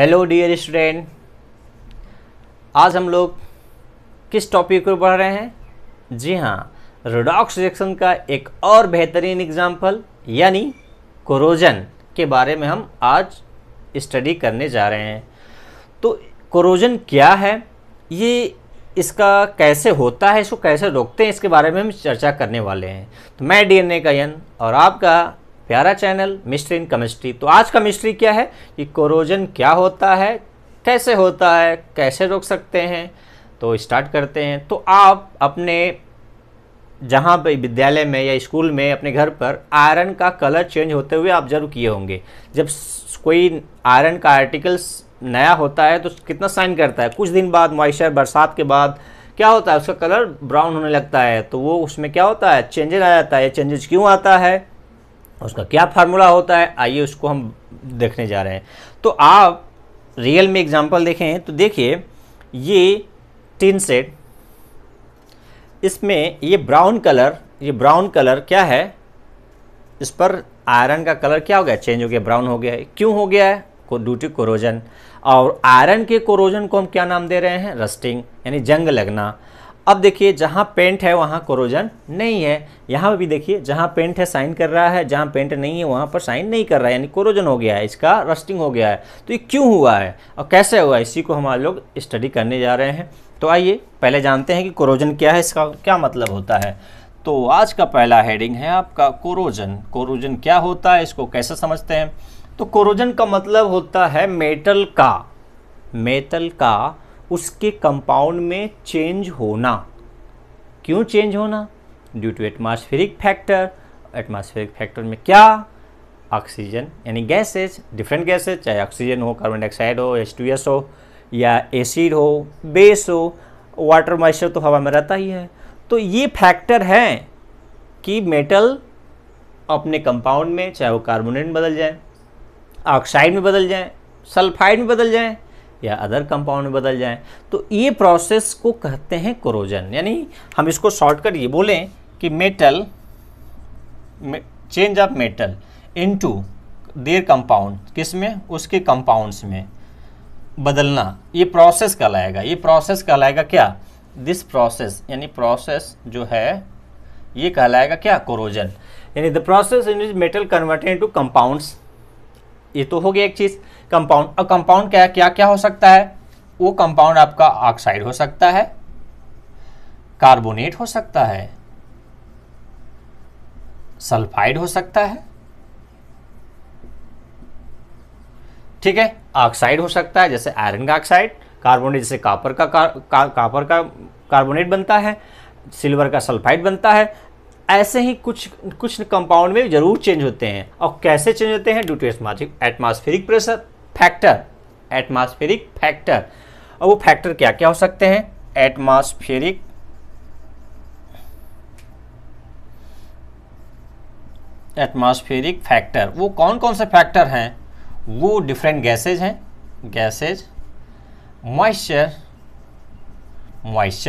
Hello dear student, आज हम लोग किस टॉपिक पर पढ़ रहे हैं? जी हाँ, रेडॉक्स रिएक्शन का एक और बेहतरीन एग्जाम्पल यानी कोरोजन के बारे में हम आज स्टडी करने जा रहे हैं। तो कोरोजन क्या है, ये इसका कैसे होता है, इसको कैसे रोकते हैं, इसके बारे में हम चर्चा करने वाले हैं। तो मैं डीएनए का यन और आपका प्यारा चैनल मिस्ट्री इन केमिस्ट्री। तो आज का मिस्ट्री क्या है कि कोरोजन क्या होता है, कैसे होता है, कैसे रोक सकते हैं। तो स्टार्ट करते हैं। तो आप अपने जहाँ पे विद्यालय में या स्कूल में अपने घर पर आयरन का कलर चेंज होते हुए आप जरूर किए होंगे। जब कोई आयरन का आर्टिकल्स नया होता है तो कितना साइन करता है, कुछ दिन बाद मॉइस्चर बरसात के बाद क्या होता है, उसका कलर ब्राउन होने लगता है। तो वो उसमें क्या होता है, चेंजेस आ जाता है। चेंजेस क्यों आता है, उसका क्या फार्मूला होता है, आइए उसको हम देखने जा रहे हैं। तो आप रियल में एग्जांपल देखें तो देखिए, ये टिन सेट, इसमें ये ब्राउन कलर क्या है, इस पर आयरन का कलर क्या हो गया, चेंज हो गया, ब्राउन हो गया है। क्यों हो गया है, ड्यू टू कोरोजन। और आयरन के कोरोजन को हम क्या नाम दे रहे हैं, रस्टिंग, यानी जंग लगना। अब देखिए, जहाँ पेंट है वहाँ कोरोजन नहीं है। यहाँ भी देखिए, जहाँ पेंट है साइन कर रहा है, जहाँ पेंट नहीं है वहाँ पर साइन नहीं कर रहा है, यानी कोरोजन हो गया है, इसका रस्टिंग हो गया है। तो ये क्यों हुआ है और कैसे हुआ है, इसी को हम आज लोग स्टडी करने जा रहे हैं। तो आइए पहले जानते हैं कि कोरोजन क्या है, इसका क्या मतलब होता है। तो आज का पहला हेडिंग है आपका कोरोजन। कोरोजन क्या होता है, इसको कैसे समझते हैं। तो कोरोजन का मतलब होता है मेटल का उसके कंपाउंड में चेंज होना। क्यों चेंज होना, due to atmospheric factor. Atmospheric factor में क्या, ऑक्सीजन यानी गैसेज, डिफरेंट गैसेज, चाहे ऑक्सीजन हो, कार्बन डाइऑक्साइड हो, H2S हो, या एसिड हो, बेस हो, वाटर मॉइस्चर तो हवा में रहता ही है। तो ये फैक्टर हैं कि मेटल अपने कंपाउंड में, चाहे वो कार्बोनेट में बदल जाए, ऑक्साइड में बदल जाए, सल्फाइड में बदल जाए, या अदर कंपाउंड में बदल जाए। तो ये प्रोसेस को कहते हैं कोरोजन। यानी हम इसको शॉर्टकट ये बोलें कि metal, change of metal into their compound, किस में, उसके कंपाउंड्स में बदलना, ये प्रोसेस कहलाएगा। ये प्रोसेस कहलाएगा क्या, दिस प्रोसेस, यानी प्रोसेस जो है ये कहलाएगा क्या, कोरोजन। यानी the process in which metal converted into compounds. ये तो हो गया एक चीज, कंपाउंड। और कंपाउंड क्या क्या हो सकता है, वो कंपाउंड आपका ऑक्साइड हो सकता है, कार्बोनेट हो सकता है, सल्फाइड हो सकता है, ठीक है, ऑक्साइड हो सकता है जैसे आयरन का ऑक्साइड, कार्बोनेट जैसे कापर का कार्बोनेट बनता है, सिल्वर का सल्फाइड बनता है। ऐसे ही कुछ कंपाउंड में जरूर चेंज होते हैं। और कैसे चेंज होते हैं, due to atmospheric pressure factor, atmospheric factor. और वो फैक्टर क्या क्या हो सकते हैं, एटमॉस्फेरिक फैक्टर। वो कौन कौन से फैक्टर हैं, वो डिफरेंट गैसेज हैं, गैसेज, मॉइस्चर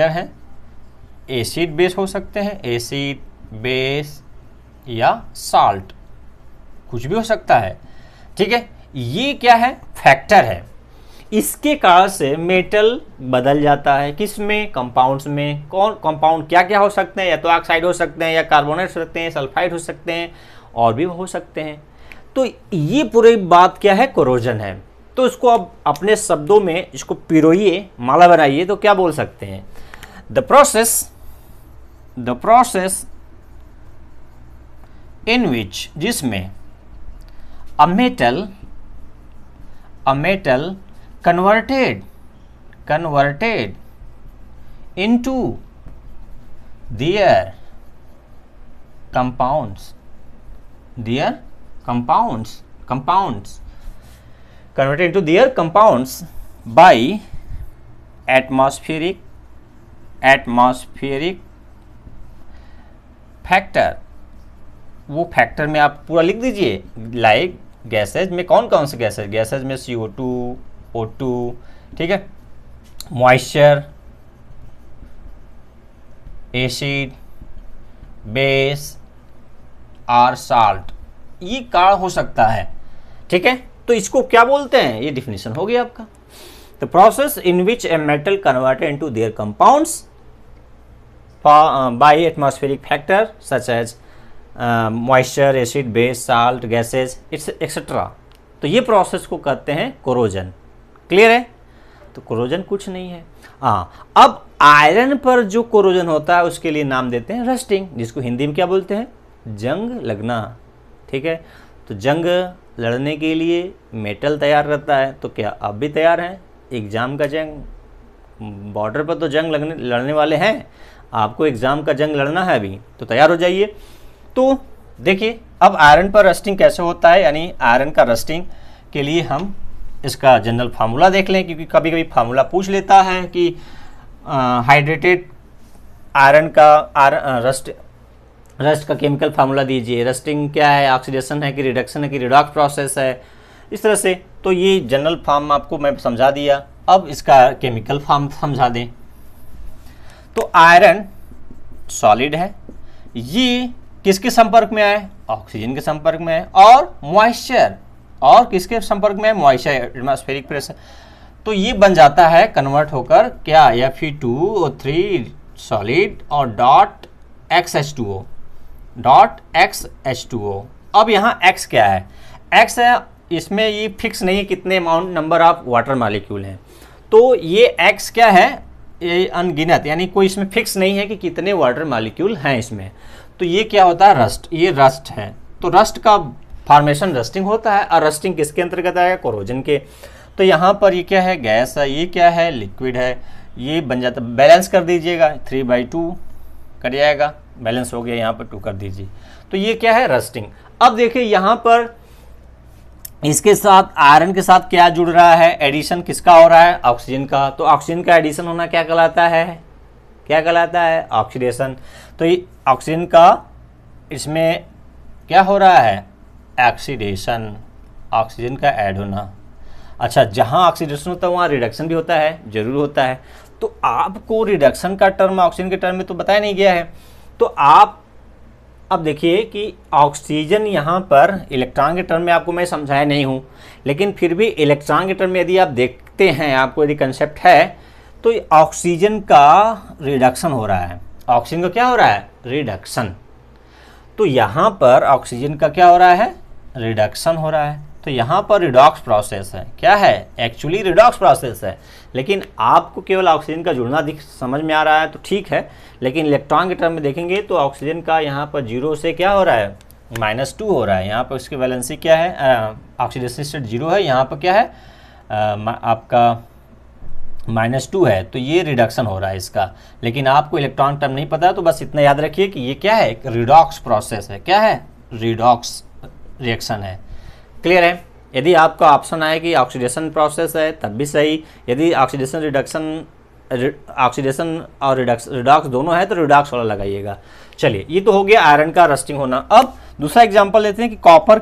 है, एसिड बेस हो सकते हैं, एसिड बेस या साल्ट, कुछ भी हो सकता है, ठीक है। ये क्या है, फैक्टर है। इसके कारण से मेटल बदल जाता है, किस में, कंपाउंड्स में। कौन कंपाउंड क्या क्या हो सकते हैं, या तो ऑक्साइड हो सकते हैं, या कार्बोनेट हो सकते हैं, सल्फाइड हो सकते हैं, और भी हो सकते हैं। तो ये पूरी बात क्या है, कोरोजन है। तो इसको अब अपने शब्दों में इसको पिरोइए, माला बनाइए, तो क्या बोल सकते हैं, द प्रोसेस इन विच, जिसमें a metal converted into their compounds converted into their compounds by atmospheric factor। वो फैक्टर में आप पूरा लिख दीजिए, लाइक गैसेज में कौन कौन से गैसेज में CO2, O2, ठीक है, मॉइस्चर, एसिड, बेस और साल्ट, ये कारण हो सकता है, ठीक है। तो इसको क्या बोलते हैं, ये डिफिनेशन हो गया आपका। The process in which a metal converted into their compounds by atmospheric factor such as moisture, acid, base, salt, gases etcetera. तो ये प्रोसेस को कहते हैं कोरोजन। क्लियर है? तो कोरोजन कुछ नहीं है। हाँ, अब आयरन पर जो कोरोजन होता है उसके लिए नाम देते हैं रस्टिंग, जिसको हिंदी में क्या बोलते हैं, जंग लगना। ठीक है, तो जंग लड़ने के लिए मेटल तैयार रहता है। तो क्या आप भी तैयार हैं? एग्ज़ाम का जंग, बॉर्डर पर तो जंग लड़ने वाले हैं, आपको एग्ज़ाम का जंग लड़ना है अभी, तो तैयार हो जाइए। तो देखिए अब आयरन पर रस्टिंग कैसे होता है, यानी आयरन का रस्टिंग के लिए हम इसका जनरल फार्मूला देख लें, क्योंकि कभी कभी फार्मूला पूछ लेता है कि हाइड्रेटेड आयरन का रस्ट का केमिकल फार्मूला दीजिए। रस्टिंग क्या है, ऑक्सीडेशन है कि रिडक्शन है कि रिडॉक्स प्रोसेस है, इस तरह से। तो ये जनरल फॉर्म आपको मैं समझा दिया, अब इसका केमिकल फॉर्म समझा दें। तो आयरन सॉलिड है, ये किसके संपर्क में आए, ऑक्सीजन के संपर्क में है, और मॉइस्चर, और किसके संपर्क में है, मॉइस्चर, एटमॉस्फेरिक प्रेशर। तो ये बन जाता है कन्वर्ट होकर क्या, Fe2O3 सॉलिड और डॉट XH2O। अब यहाँ X क्या है, X है, इसमें ये फिक्स नहीं है कितने amount number of water molecule हैं। तो ये X क्या है, ये अनगिनत, यानी कोई इसमें फिक्स नहीं है कि कितने वाटर मॉलिक्यूल हैं इसमें। तो ये क्या होता है, रस्ट, ये रस्ट है। तो रस्ट का फॉर्मेशन रस्टिंग होता है, और रस्टिंग किसके अंतर्गत आएगा, कोरोजन के। तो यहाँ पर ये क्या है, गैस है, ये क्या है, लिक्विड है, ये बन जाता है। बैलेंस कर दीजिएगा, 3/2 कर जाएगा, बैलेंस हो गया, यहाँ पर 2 कर दीजिए। तो ये क्या है, रस्टिंग। अब देखिए यहाँ पर इसके साथ आयरन के साथ क्या जुड़ रहा है, एडिशन किसका हो रहा है, ऑक्सीजन का। तो ऑक्सीजन का एडिशन होना क्या कहलाता है, क्या कहलाता है, ऑक्सीडेशन। तो ये ऑक्सीजन का इसमें क्या हो रहा है, ऑक्सीडेशन, ऑक्सीजन का ऐड होना। अच्छा, जहाँ ऑक्सीडेशन होता है वहाँ रिडक्शन भी होता है, जरूर होता है। तो आपको रिडक्शन का टर्म ऑक्सीजन के टर्म में तो बताया नहीं गया है। तो आप अब देखिए कि ऑक्सीजन यहाँ पर इलेक्ट्रॉन के टर्म में आपको मैं समझाया नहीं हूँ, लेकिन फिर भी इलेक्ट्रॉन के टर्म में यदि आप देखते हैं, आपको यदि कंसेप्ट है, तो ऑक्सीजन का रिडक्शन हो रहा है। ऑक्सीजन का क्या हो रहा है, रिडक्शन। तो यहाँ पर ऑक्सीजन का क्या हो रहा है, रिडक्शन हो रहा है। तो यहाँ पर रिडॉक्स प्रोसेस है, क्या है, एक्चुअली रिडॉक्स प्रोसेस है। लेकिन आपको केवल ऑक्सीजन का जुड़ना समझ में आ रहा है तो ठीक है, लेकिन इलेक्ट्रॉन के टर्म में देखेंगे तो ऑक्सीजन का यहाँ पर 0 से क्या हो रहा है, -2 हो रहा है। यहाँ पर इसकी वैलेंसी क्या है, ऑक्सीडेशन स्टेट 0 है, यहाँ पर क्या है, आपका -2 है। तो ये रिडक्शन हो रहा है इसका। लेकिन आपको इलेक्ट्रॉन टर्म नहीं पता, तो बस इतना याद रखिए कि ये क्या है, एक रिडॉक्स प्रोसेस है। क्या है, रिडॉक्स रिएक्शन है। क्लियर है? यदि आपका ऑप्शन आए कि ऑक्सीडेशन प्रोसेस है तब भी सही, यदि ऑक्सीडेशन और रिडॉक्स दोनों है तो रिडॉक्स वाला लगाइएगा। चलिए, ये तो हो गया आयरन का रस्टिंग होना। अब दूसरा एग्जांपल लेते हैं कि कॉपर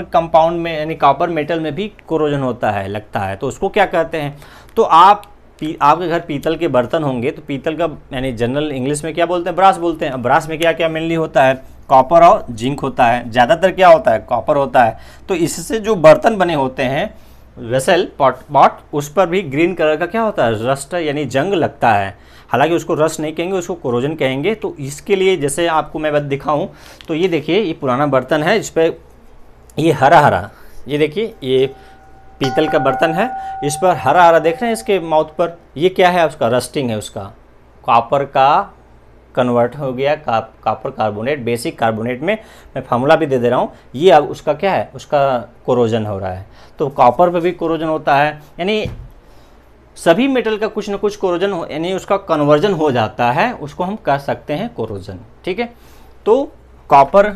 कंपाउंड में, यानी कॉपर मेटल में भी कोरोजन होता है, लगता है। तो उसको क्या कहते हैं, तो आपके घर पीतल के बर्तन होंगे, तो पीतल का यानी जनरल इंग्लिश में क्या बोलते हैं, ब्रास बोलते हैं। अब ब्रास में क्या क्या मेनली होता है, कॉपर और जिंक होता है। ज़्यादातर क्या होता है, कॉपर होता है। तो इससे जो बर्तन बने होते हैं, वेसल, पॉट, उस पर भी ग्रीन कलर का क्या होता है, रस्ट, यानी जंग लगता है। हालांकि उसको रस्ट नहीं कहेंगे, उसको कोरोजन कहेंगे। तो इसके लिए जैसे आपको मैं बस दिखाऊं, तो ये देखिए, ये पुराना बर्तन है, इस पर ये हरा हरा, ये देखिए, ये पीतल का बर्तन है, इस पर हरा हरा देख रहे हैं इसके माउथ पर, ये क्या है, उसका रस्टिंग है, उसका कॉपर का कन्वर्ट हो गया, कॉपर कार्बोनेट, बेसिक कार्बोनेट में मैं फार्मूला भी दे दे रहा हूँ। ये अब उसका क्या है, उसका कोरोजन हो रहा है। तो कॉपर पे भी कोरोजन होता है, यानी सभी मेटल का कुछ ना कुछ कोरोजन हो, यानी उसका कन्वर्जन हो जाता है, उसको हम कह सकते हैं कोरोजन। ठीक है, तो कॉपर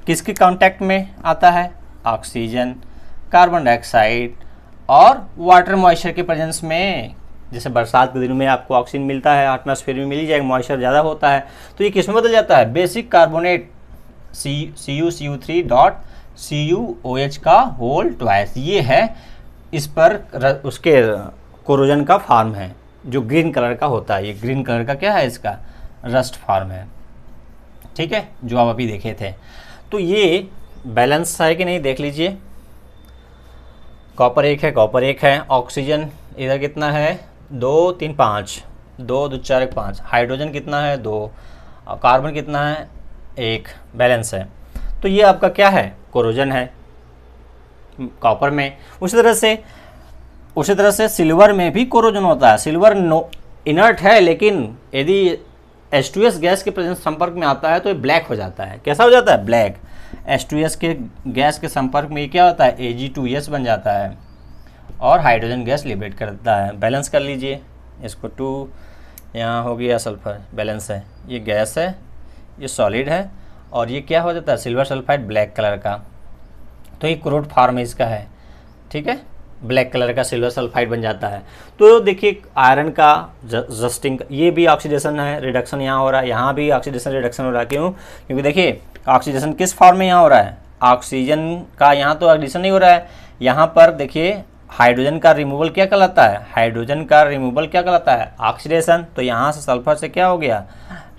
किसके कांटेक्ट में आता है, ऑक्सीजन, कार्बन डाइऑक्साइड और वाटर मॉइस्चर के प्रेजेंस में। जैसे बरसात के दिनों में आपको ऑक्सीजन मिलता है, एटमॉस्फेयर में मिल ही जाएगा, मॉइस्चर ज़्यादा होता है, तो ये किस में बदल जाता है, बेसिक कार्बोनेट CuCO3.CuOH का होल ट्वाइस। ये है इस पर उसके कोरोजन का फॉर्म है, जो ग्रीन कलर का होता है। ये ग्रीन कलर का क्या है, इसका रस्ट फॉर्म है। ठीक है, जो आप अभी देखे थे। तो ये बैलेंस है कि नहीं, देख लीजिए, कॉपर एक है, ऑक्सीजन इधर कितना है 2 3 5, 2 2 4 1 5, हाइड्रोजन कितना है 2, और कार्बन कितना है 1, बैलेंस है। तो ये आपका क्या है, कोरोजन है कॉपर में। उसी तरह से सिल्वर में भी कोरोजन होता है। सिल्वर इनर्ट है, लेकिन यदि H2S गैस के प्रेजेंस संपर्क में आता है तो ये ब्लैक हो जाता है। कैसा हो जाता है, ब्लैक। H2S के गैस के संपर्क में ये क्या होता है, Ag2S बन जाता है और हाइड्रोजन गैस लिबरेट करता है। बैलेंस कर लीजिए इसको, 2 यहाँ हो गया सल्फर, बैलेंस है। ये गैस है, ये सॉलिड है, और ये क्या हो जाता है, सिल्वर सल्फाइड ब्लैक कलर का। तो ये क्रूड फॉर्म इसका है, ठीक है, ब्लैक कलर का सिल्वर सल्फाइड बन जाता है। तो देखिए आयरन का रस्टिंग, ये भी ऑक्सीडेशन है, रिडक्शन यहाँ हो रहा है, यहाँ भी ऑक्सीडेशन रिडक्शन हो रहा है। क्यों, क्योंकि देखिए ऑक्सीडेशन किस फॉर्म में यहाँ हो रहा है, ऑक्सीजन का यहाँ तो ऑक्सीडेशन नहीं हो रहा है, यहाँ पर देखिए हाइड्रोजन का रिमूवल क्या कहलाता है, हाइड्रोजन का रिमूवल क्या कहलाता है, ऑक्सीडेशन। तो यहाँ से सल्फर से क्या हो गया,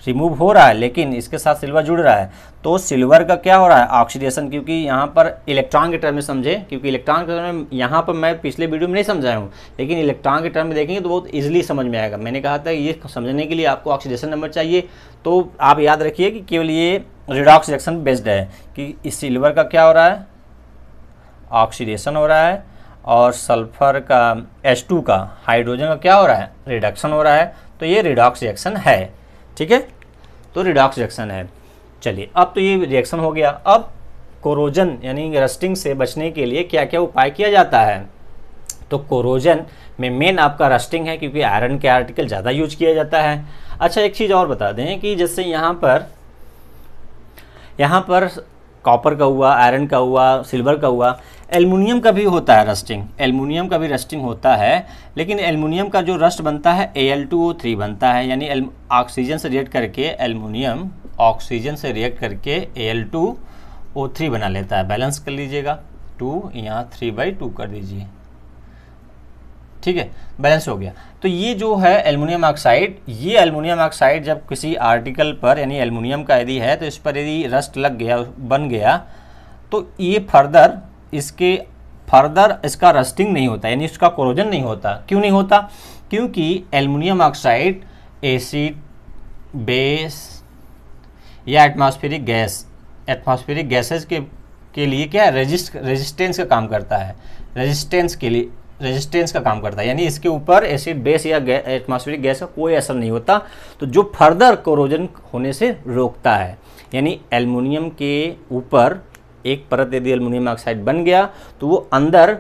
रिमूव हो रहा है, लेकिन इसके साथ सिल्वर जुड़ रहा है, तो सिल्वर का क्या हो रहा है, ऑक्सीडेशन। क्योंकि यहाँ पर इलेक्ट्रॉन के टर्म में समझे, क्योंकि इलेक्ट्रॉन के टर्म में यहाँ पर मैं पिछले वीडियो में नहीं समझाया हूँ, लेकिन इलेक्ट्रॉन के टर्म में देखेंगे तो बहुत इजीली समझ में आएगा। मैंने कहा था ये समझने के लिए आपको ऑक्सीडेशन नंबर चाहिए, तो आप याद रखिए कि केवल ये रिडॉक्स रिएक्शन बेस्ड है कि इस सिल्वर का क्या हो रहा है, ऑक्सीडेशन हो रहा है, और सल्फर का H2 का हाइड्रोजन का क्या हो रहा है, रिडक्शन हो रहा है। तो ये रिडॉक्स रिएक्शन है, ठीक है, तो रिडॉक्स रिएक्शन है। चलिए अब तो ये रिएक्शन हो गया। अब कोरोजन यानी रस्टिंग से बचने के लिए क्या क्या उपाय किया जाता है। तो कोरोजन में मेन आपका रस्टिंग है, क्योंकि आयरन के आर्टिकल ज़्यादा यूज किया जाता है। अच्छा एक चीज़ और बता दें कि जैसे यहाँ पर कॉपर का हुआ, आयरन का हुआ, सिल्वर का हुआ, एल्युमिनियम का भी होता है रस्टिंग, एल्युमिनियम का भी रस्टिंग होता है। लेकिन एल्युमिनियम का जो रस्ट बनता है Al2O3 बनता है, यानी ऑक्सीजन से रिएक्ट करके एल्युमिनियम ऑक्सीजन से रिएक्ट करके Al2O3 बना लेता है। बैलेंस कर लीजिएगा, 2 यहाँ 3/2 कर दीजिए, ठीक है, बैलेंस हो गया। तो ये जो है एल्युमिनियम ऑक्साइड, ये एल्युमिनियम ऑक्साइड जब किसी आर्टिकल पर यानी एल्युमिनियम का यदि है तो इस पर यदि रस्ट लग गया, बन गया, तो ये फर्दर इसका रस्टिंग नहीं होता, यानी इसका कोरोजन नहीं होता। क्यों नहीं होता, क्योंकि एल्युमिनियम ऑक्साइड एसिड, बेस या एटमॉस्फेरिक गैसेस के लिए क्या है, रेजिस्टेंस का काम करता है, रेजिस्टेंस का काम करता है, यानी इसके ऊपर एसिड, बेस या एटमॉस्फेरिक गैस का कोई असर नहीं होता, तो जो फर्दर कोरोजन होने से रोकता है। यानी एल्युमिनियम के ऊपर एक परत यदि एल्युमिनियम ऑक्साइड बन गया तो वो अंदर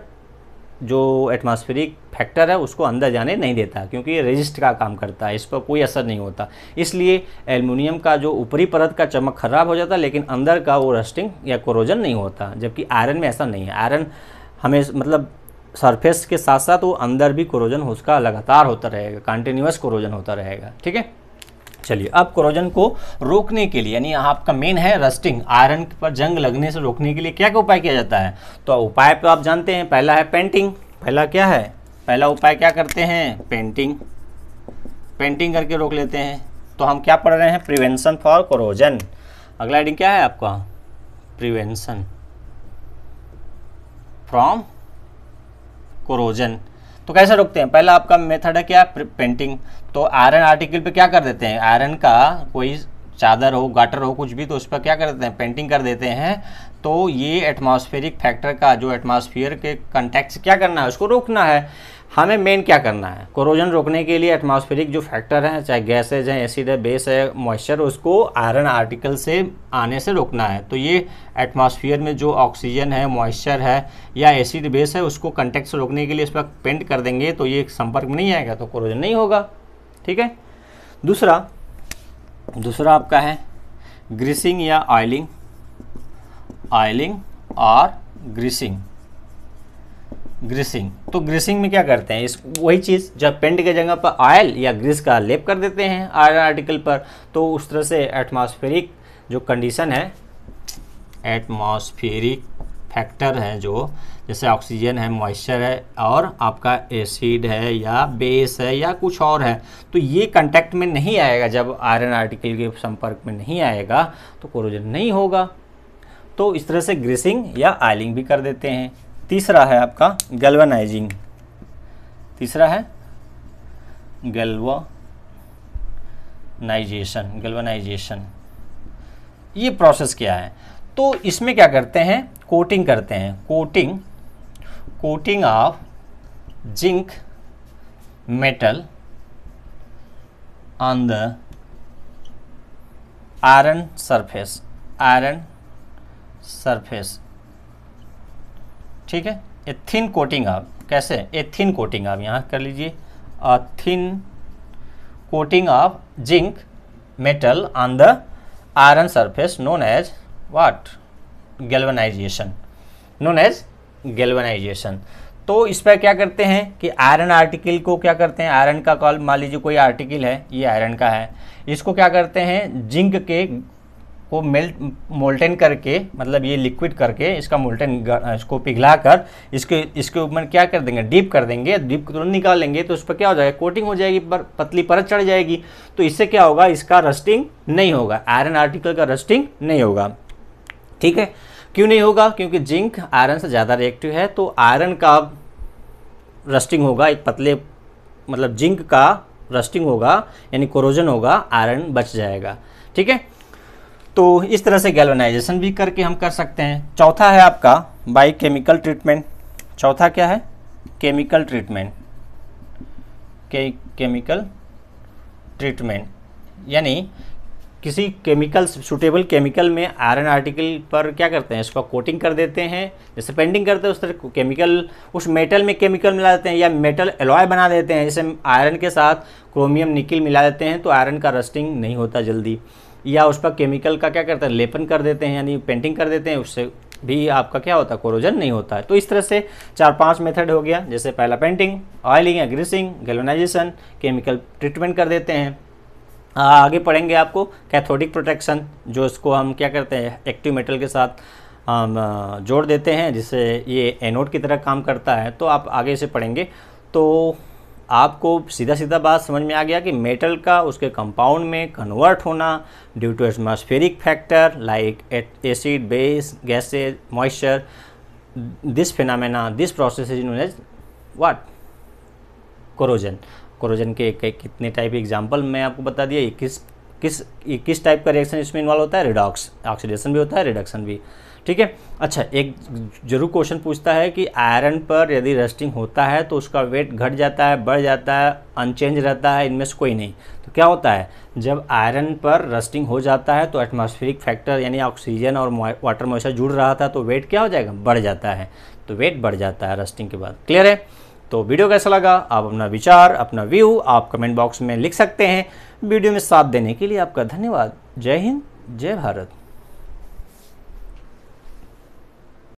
जो एटमॉस्फेरिक फैक्टर है उसको अंदर जाने नहीं देता, क्योंकि ये रेजिस्ट का काम करता है, इस पर कोई असर नहीं होता। इसलिए एल्युमिनियम का जो ऊपरी परत का चमक खराब हो जाता है, लेकिन अंदर का वो रस्टिंग या कोरोजन नहीं होता, जबकि आयरन में ऐसा नहीं है। आयरन हमें मतलब सरफेस के साथ साथ वो अंदर भी कोरोजन उसका लगातार होता रहेगा, कंटिन्यूअस कोरोजन होता रहेगा, ठीक है। चलिए अब कोरोजन को रोकने के लिए, यानी आपका मेन है रस्टिंग, आयरन पर जंग लगने से रोकने के लिए क्या क्या उपाय किया जाता है। तो उपाय तो आप जानते हैं, पहला है पेंटिंग। पहला क्या है, पहला उपाय क्या करते हैं, पेंटिंग करके रोक लेते हैं। तो हम क्या पढ़ रहे हैं, प्रिवेंशन फॉर कोरोजन। अगला हेडिंग क्या है आपका, प्रिवेंशन फ्रॉम कोरोजन। तो कैसे रोकते हैं, पहला आपका मेथड है क्या, पेंटिंग। तो आयरन आर्टिकल पे क्या कर देते हैं, आयरन का कोई चादर हो, गाटर हो, कुछ भी, तो उस पर क्या कर देते हैं, पेंटिंग कर देते हैं। तो ये एटमॉस्फेरिक फैक्टर का जो एटमॉस्फेयर के कांटेक्ट से क्या करना है, उसको रोकना है। हमें मेन क्या करना है, कोरोजन रोकने के लिए एटमॉस्फेरिक जो फैक्टर हैं, चाहे गैसेज हैं, एसिड है, बेस है, मॉइस्चर, उसको आयरन आर्टिकल से आने से रोकना है। तो ये एटमॉस्फेयर में जो ऑक्सीजन है, मॉइस्चर है या एसिड बेस है, उसको कांटेक्ट से रोकने के लिए इस पर पेंट कर देंगे, तो ये संपर्क में नहीं आएगा, तो कोरोजन नहीं होगा, ठीक है। दूसरा आपका है ग्रीसिंग या ऑयलिंग और ग्रीसिंग। तो ग्रीसिंग में क्या करते हैं, वही चीज़, जब पेंट के जगह पर ऑयल या ग्रीस का लेप कर देते हैं आयरन आर्टिकल पर, तो उस तरह से एटमॉस्फेरिक जो कंडीशन है, एटमॉस्फेरिक फैक्टर है जो, जैसे ऑक्सीजन है, मॉइस्चर है और आपका एसिड है या बेस है या कुछ और है, तो ये कांटेक्ट में नहीं आएगा। जब आयरन आर्टिकल के संपर्क में नहीं आएगा तो कोरोजन नहीं होगा। तो इस तरह से ग्रीसिंग या ऑयलिंग भी कर देते हैं, तीसरा है आपका गैल्वेनाइजिंग, तीसरा है गैल्वेनाइजेशन। ये प्रोसेस क्या है? तो इसमें क्या करते हैं, कोटिंग करते हैं, coating of zinc metal on the iron surface, ठीक है। ए थिन कोटिंग आप, कैसे? ए थिन कोटिंग आप यहाँ कर लीजिए, a thin coating of zinc metal on the iron surface known as what? Galvanisation. तो इस पर क्या करते हैं कि आयरन आर्टिकल को क्या करते हैं, आयरन का कॉल, मान लीजिए कोई आर्टिकल है, ये आयरन का है, इसको क्या करते हैं, जिंक के को मोल्टेन करके, मतलब ये लिक्विड करके इसका मोल्टेन इसको पिघला कर इसके ऊपर क्या कर देंगे, डीप कर देंगे, डीप तुरंत निकाल लेंगे तो उस पर क्या हो जाएगा, कोटिंग हो जाएगी, पर पतली परत चढ़ जाएगी। तो इससे क्या होगा, इसका रस्टिंग नहीं होगा, आयरन आर्टिकल का रस्टिंग नहीं होगा, ठीक है। क्यों नहीं होगा? क्योंकि जिंक आयरन से ज़्यादा रिएक्टिव है, तो आयरन का रस्टिंग होगा, एक पतले मतलब जिंक का रस्टिंग होगा, यानी कोरोजन होगा, आयरन बच जाएगा, ठीक है। तो इस तरह से गैल्वेनाइजेशन भी करके हम कर सकते हैं। चौथा है आपका बाय केमिकल ट्रीटमेंट। चौथा क्या है? Chemical treatment. केमिकल ट्रीटमेंट यानी किसी केमिकल, सुटेबल केमिकल में आयरन आर्टिकल पर क्या करते हैं, इसको कोटिंग कर देते हैं, जैसे पेंटिंग करते हैं उस तरह केमिकल, उस मेटल में केमिकल मिला देते हैं, या मेटल एलॉय बना देते हैं, जैसे आयरन के साथ क्रोमियम निकल मिला देते हैं, तो आयरन का रस्टिंग नहीं होता जल्दी। या उस पर केमिकल का क्या करते हैं, लेपन कर देते हैं, यानी पेंटिंग कर देते हैं, उससे भी आपका क्या होता है, कोरोजन नहीं होता है। तो इस तरह से 4-5 मेथड हो गया, जैसे पहला पेंटिंग, ऑयलिंग या ग्रीसिंग, गैल्वेनाइजेशन, केमिकल ट्रीटमेंट कर देते हैं। आगे पढ़ेंगे आपको कैथोडिक प्रोटेक्शन, जो इसको हम क्या करते हैं, एक्टिव मेटल के साथ जोड़ देते हैं, जिससे ये एनोड की तरह काम करता है। तो आप आगे से पढ़ेंगे तो आपको सीधा सीधा बात समझ में आ गया कि मेटल का उसके कंपाउंड में कन्वर्ट होना due to atmospheric factor like acid, base, gases, moisture, this phenomena, this process is known as what? Corrosion. Corrosion के कितने टाइप एग्जाम्पल मैं आपको बता दिया, किस टाइप का रिएक्शन इसमें इन्वॉल्व होता है, रिडॉक्स, ऑक्सीडेशन भी होता है, रिडक्शन भी, ठीक है। अच्छा, एक जरूर क्वेश्चन पूछता है कि आयरन पर यदि रस्टिंग होता है तो उसका वेट घट जाता है, बढ़ जाता है, अनचेंज रहता है, इनमें से कोई नहीं। तो क्या होता है, जब आयरन पर रस्टिंग हो जाता है तो एटमॉस्फेरिक फैक्टर यानी ऑक्सीजन और वाटर मॉइस्चर जुड़ रहा था, तो वेट क्या हो जाएगा, बढ़ जाता है। तो वेट बढ़ जाता है रस्टिंग के बाद। क्लियर है? तो वीडियो कैसा लगा, आप अपना विचार, अपना व्यू आप कमेंट बॉक्स में लिख सकते हैं। वीडियो में साथ देने के लिए आपका धन्यवाद। जय हिंद, जय भारत।